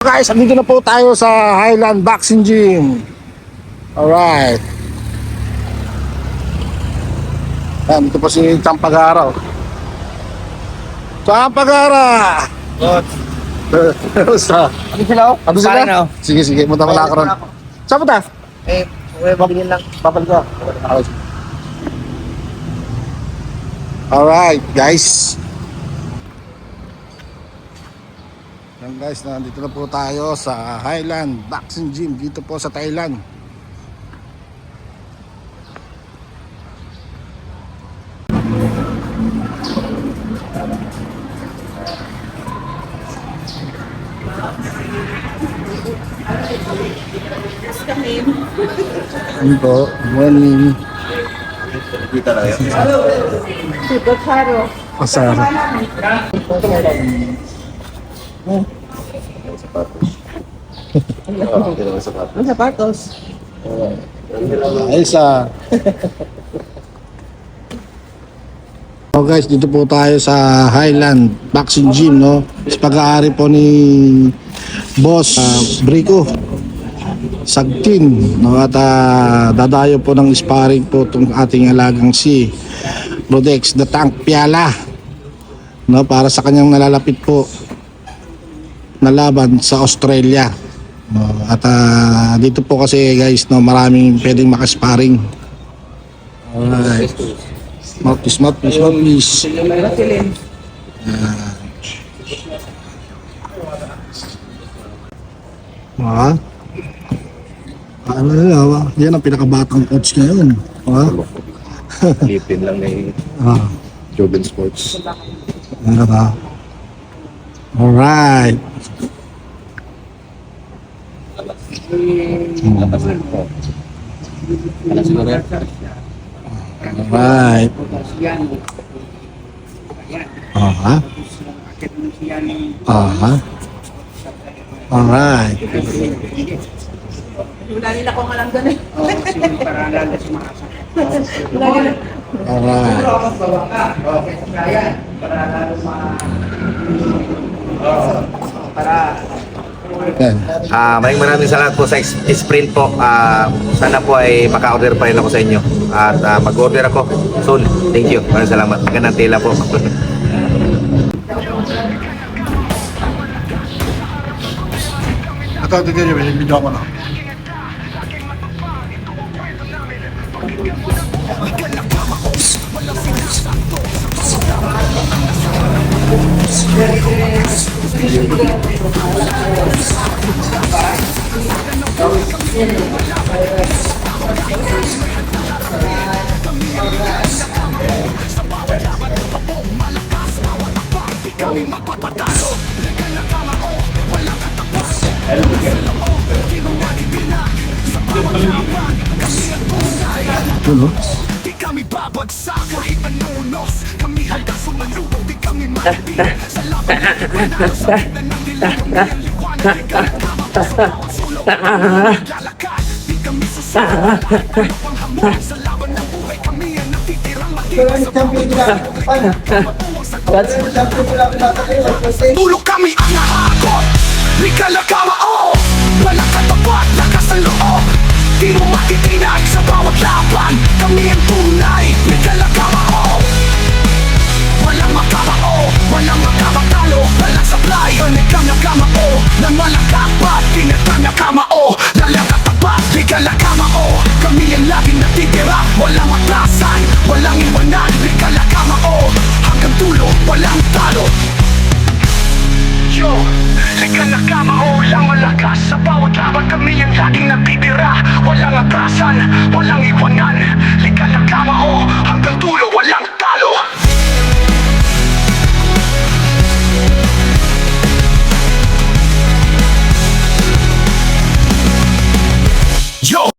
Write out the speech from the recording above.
Guys, andito na po tayo sa Highland Boxing Gym. Alright. Ayan, dito po si Champagara. Champagara! Good. Basta. Ano sila? Ano sila? Pare na, oh. Sige, sige. Punta ko na ako ron. Saan punta? Mabigyan lang. Babal ko. Alright, guys. Yan guys, nandito na po tayo sa Highland Boxing Gym dito po sa Thailand. Ano po? Morning. Kita na yun. Super caro. Pasara. Ang sapatos. Ayos ah. So guys, dito po tayo sa Highland Boxing Gym, no? Sa pag-aari po ni Boss Brico Sagtin, no? At dadayo po ng sparring po itong ating alagang si Rodex the Tank Piala, no? Para sa kanyang nalalapit po na laban sa Australia, no? At dito po kasi guys, no, maraming pwedeng makasparring. Alright. Mouthpiece. Vaseline. Ano na, yan ang pinakabatang coach ngayon. Lipin lang ni Joven Sports. Ano ba? Alright. Ano siguro yan? Alright. Alright. Wala nila kung alam doon eh. Alright. Yan. Maraming salamat po sa sprint po. Sana po ay maka-order pa rin ako sa inyo. At mag-order ako soon. Thank you. Maraming salamat. Magandang tela po. Ito, tignan nyo, video ko na. Ano? Di kami babagsak kahit anunos. Kami handa sumalubo. Di kami makibigan. Sa laban natin panalo. Na ng dilaw ng liwanag. Di kami tamang sulong. Lalakad. Di kami susunod. Ano pang hamon. Sa laban ng buhay kami ang natitirang matiwas sa tulog kami ang nahakot. Di kalagawa o walang katapat. Lakas ang loob. Di mo matitinag sa bawat laban. Kami ang tunay, may kalagama o walang makamao, walang makamagtalo. Walang supply, panikang nakama o nang walang kapat, tinatang nakama o lalang katapat, may kalagama o kami ang laging natitira. Walang maklasan, walang iwanan. May kalagama o hanggang tulo, walang talo. Yo, likan na kama o walang malakas. Sa bawat laban kami ang laging natitira. Walang atrasan, walang iwanan. Likan na kama o